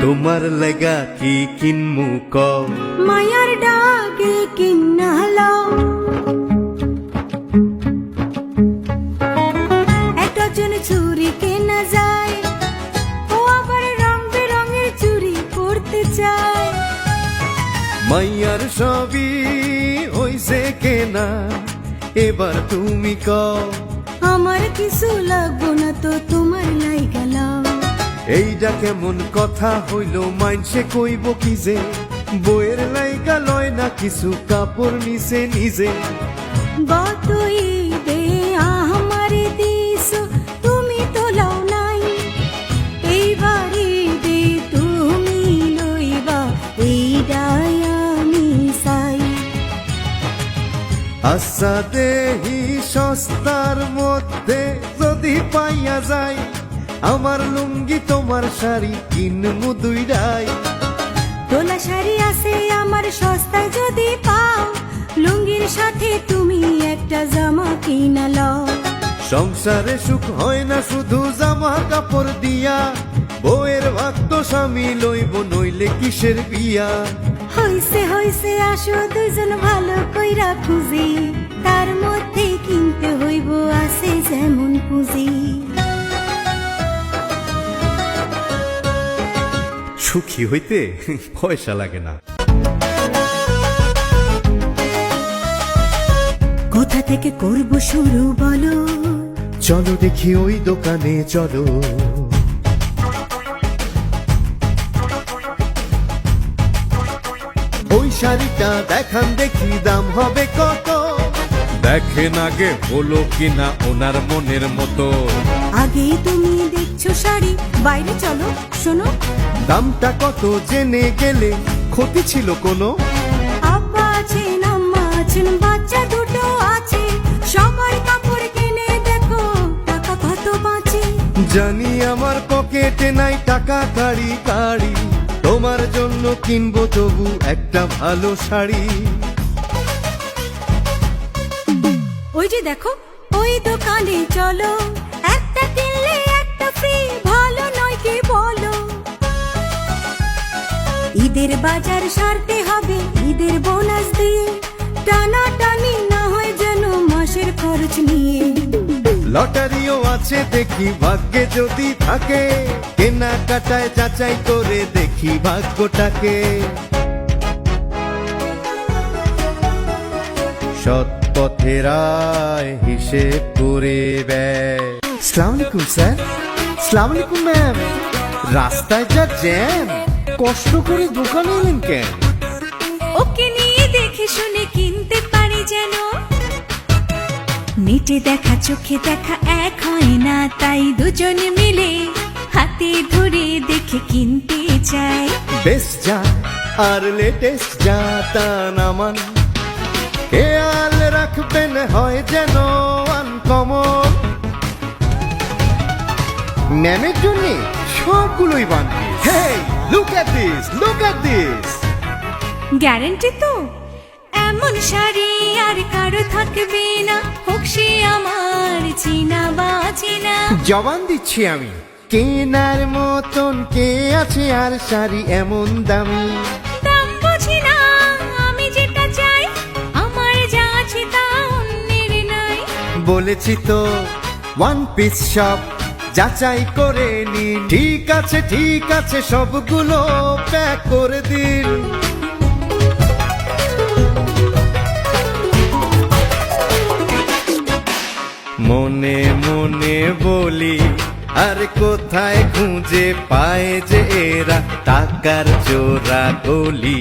তোমার লাগা কি কিনমু কও মায়ার ডাকে কিন্না লও একটা জন চুরি কেনা যায় ও আবার রং বেরঙের চুরি পরতে চায় মাইয়ার সবই হইছে কেনা এবার তুমি কও আমার কিছু লাগবো না তো তোমার লাইগা লও এইটা কেমন কথা হইল মাইনসে কইব কি যে বইয়ের লাইগা লয় না কিছু কাপড় নিছে নিজে গত ঈদে আমারে দিছো তুমি তো লও নাই এইবার ঈদে তুমি লইবা এইটাই আমি চাই আচ্ছা দেহি সস্তার মধ্যে যদি পাইয়া যায় আমার লুঙ্গি তোমার শাড়ি কিনমু দুইটাই তোলা শাড়ি আছে আমার সস্তায় যদি পাও লুঙ্গির সাথে তুমি একটা জামা কিনা লও সংসারে সুখ হয় না শুধু জামা কাপড় দিয়া বউয়ের ভাগ তো স্বামী লইব নইলে কিসের বিয়া হইছে হইছে আসো দুইজন ভালো কইরা খুঁজি তার মধ্যে কিনতে হইব আছে যেমন পুঁজি সুখী হইতে পয়সা লাগে না কোথা থেকে করব শুরু বলো চলো দেখি ওই দোকানে চলো ওই শাড়িটা দেখান দেখি দাম হবে কত দেখেন আগে হলো কিনা ওনার মনের মতো আগে তুমি দেখছো শাড়ি বাইরে চলো শোনো দামটা কত জেনে গেলে ক্ষতি ছিল কোনো আব্বা আছেন আম্মা আছেন বাচ্চা দুটো আছে সবাই কাপড় কিনে দেখো টাকা কত বাঁচে জানি আমার পকেটে নাই টাকা কাড়ি কাড়ি তোমার জন্য কিনবো তবু একটা ভালো শাড়ি ওই যে দেখো ওই দোকানে চলো একটা কিনলে একটা ফ্রি ভালো নয় কি বলো ঈদের বাজার সারতে হবে ঈদের বোনাস দিয়ে টানা টানি না হয় যেন মাসের খরচ নিয়ে লটারিও আছে দেখি ভাগ্যে যদি থাকে কেনাকাটায় যাচাই করে দেখি ভাগ্যটাকে সৎ পথের আয় হিসেব করে ব্যয় আসসালামু আলাইকুম স্যার আসসালামু আলাইকুম ম্যাম রাস্তায় যা জ্যাম কষ্ট করে দোকানে এলেন কেন ওকে নিয়ে দেখে শুনে কিনতে পারি যেন নেটে দেখা চোখে দেখা এক হয় না তাই দুজন মিলে হাতে ধরে দেখে কিনতে চাই বেস্ট যা আর লেটেস্ট যা তা নামান খেয়াল রাখবেন হয় যেন আনকমন ম্যামের জন্য সবগুলোই বানবি হেই লুক এট দিস গ্যারান্টি তো এমন শাড়ি আর কারো থাকবে না হোক সে আমার চিনা বা চেনা জবান দিচ্ছি আমি কেনার মতন কে আছে আর শাড়ি এমন দামি দাম বুঝি না আমি যেটা চাই আমার যা আছে তা অন্যের নাই বলেছি তো ওয়ান পিস শপ যাচাই করে নিন ঠিক আছে সবগুলো প্যাক করে দিন মনে মনে বলি আর কোথায় খুঁজে পায় যে এরা টাকার জোড়া গলি